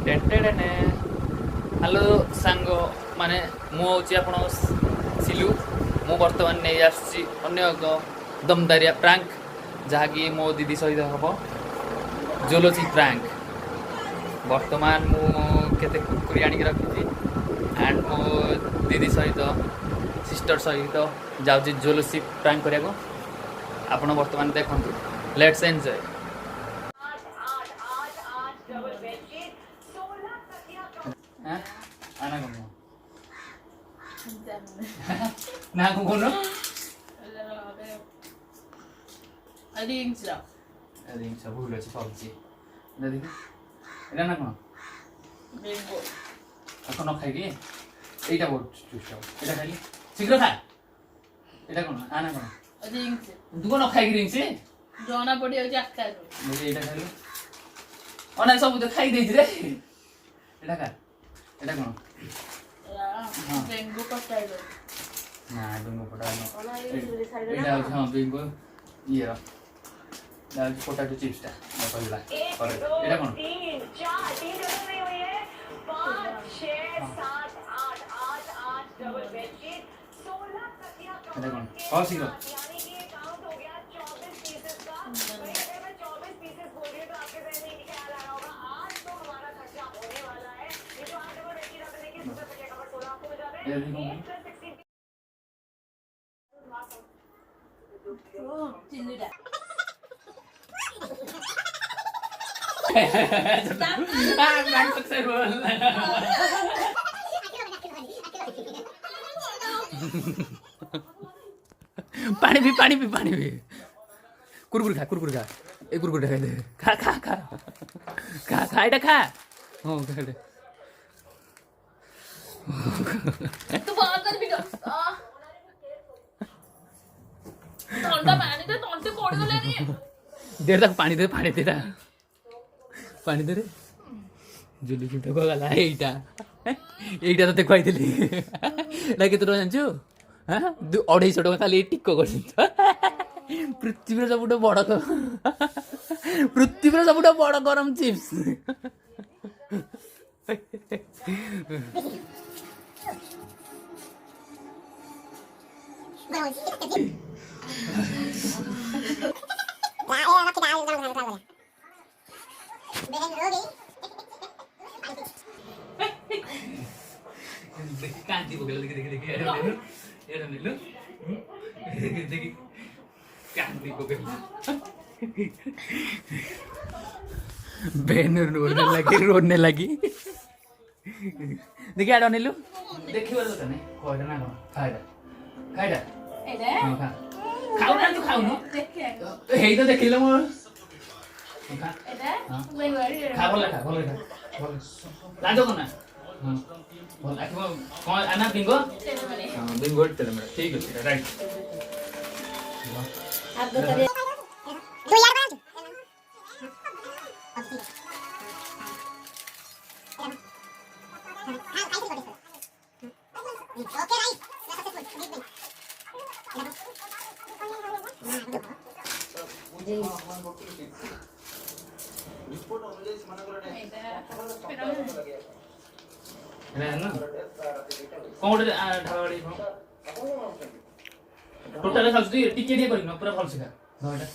Hello सांग माने मु हूँ आप सिलु मु बर्तमान नहीं आसी अन्य एक दमदारिया प्रांक जहाँकि मो दीदी सहित हम जोलोजी प्रांक बर्तमान मुझे कुरकुरी आनिक रखी एंड मो दीदी सहित सिस्टर सहित जाऊँगी जोलोजी प्रांक करने आपण बर्तमान देखु लेट्स एंजॉय ना कौन रिंग्स भूल अच्छे पबजी देखी एटा ना कौन न खाई एटा बहुत एटा खाली शीघ्र खा एटा कौन आना कौन तू कौन खाई रिंग्स जना पड़ी एटा खाली अना सब तो खाई रे एटा खा एटा कौन बेंगो पटाइलो ना बेंगो पटाइलो एटा हां बेंगो ये रा पोटैटो चिप्स टा कहला एटा कौन 3 4 3 जगह नहीं हुई है 5 6 7 8 8 8 डबल बेडशीट 16 तकिया एटा कौन और शीघ्र यानी कि ये काउंट हो गया 24 पीसेस का भाई अगर मैं 24 पीसेस बोल रही हूं तो आपके ज़हन में ये ख्याल आ रहा होगा आज तो हमारा खर्चा होने वाला है ये जो 8 डबल बेडशीट आपने देखी उसका तकिया कवर 16 आपको मिल जाता है 8 + 16 ओ चिल्लीडा पानी भी कुरकुर खा एक कुरकुर खा दे खा एटा खा हां खा दे तू बात कर बिटो ठंडा पानी दे तंते पड़ गले नी देर तक पानी दे रे जुली की तो गला एटा तो कहली ना केत जानु हाँ 250 टका खाली टिक कर पृथ्वी सब बड़ गरम चिप्स कांति पकड़ देखी एड़ा नीलू देखी कांति पकड़ बेन रोने लगी देखी एड़ा नीलू देखी वाला तो नहीं कोइडा ना खाइडा एडा खाऊ ना तू खाऊ न देखे हेई तो देखिलो मो खा एडा बेंगवारी खा बोले लाजो कोना हां बोल आखो कौन आना बिंगो हां बिंगो चले मेरा ठीक है राइट आप दो करे दो यार बात ओके राइट ना कौन ढाड़ी टोटल खास दी टिके दे करिनो पूरा फल से खा एटा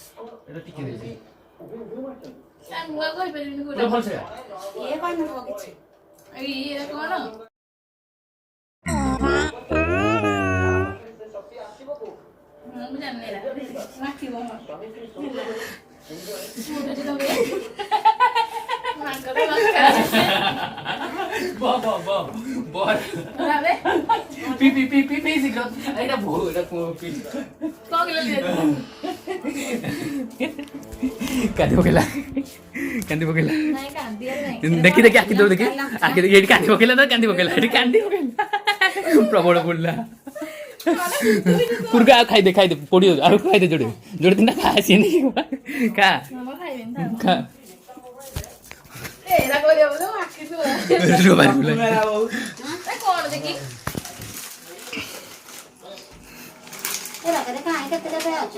टिके दे सांगवा कोइ परिबिन पूरा फल से ये कोन हो किछि ये कोन ମୁଁ ଜାଣିନି ରା ମାଖିବ ମୁଣ୍ଡ ତ ବେ ମାଙ୍କର बा ରାବେ पी शीघ्र एटा भो एटा पी कोन ले ले कांदी पकेला ନାଇଁ କାନ୍ଦିଆ ନାଇଁ देखी आखि दौड़ देखी आखि देखी कांदी पकेला प्रबल पड़ला कुरका खाई दे पड़ियो आ खाई दे जोड़े दिन खा आसी नहीं खा मामा खाइबेन ता खा ए रा कोरिया बोलो आखि तो रो बारी बोला ए कोन देखी ए बाका देखा आइ कते पे आछ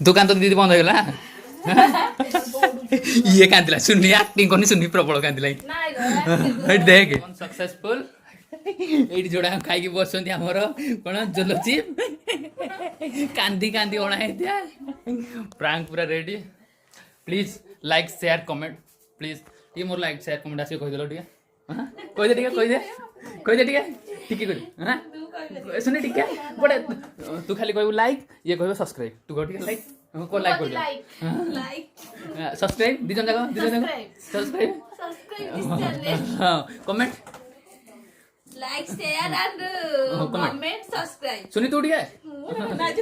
दुकान तो दीदी बंद हो गला ये कांदिला सुनी एक्टिंग करनी सुनी प्रबल कांदिला ନାଇଁ ରେ ଏଠି ଦେଖ सक्सेसफुल ଏଇଠି ଯୋଡା ଖାଇକି ବସଛନ୍ତି ଆମର କଣ ଜଲଚି କାନ୍ଦି କାନ୍ଦି ଅଣା ହେଇଥିଲା ପ୍ରାଙ୍କ ପୁରା ready please like share comment please ଟିକେ ମୋର ଲାଇକ୍ ସେୟାର କମେଣ୍ଟ ଆସିକି କହିଦେଲ ଟିକେ କହିଦେ ଟିକେ କହିଦେ ଟିକେ ଟିକେ କରି ଶୁଣି ଟିକେ ବଡେ ତୁ ଖାଲି କହିବୁ ଲାଇକ୍ ଇଏ କହିବ ସବସ୍କ୍ରାଇବ ତୁ କହ ଟିକେ ଲାଇକ୍ କୋ ଲାଇକ୍ କରିଦେ ଲାଇକ୍ ସବସ୍କ୍ରାଇବ ଦି ଜଣ ଯାକ ସବସ୍କ୍ରାଇବ ସବସ୍କ୍ରାଇବ ହଁ comment like share and comment. Comment subscribe सुनी तू ठीक है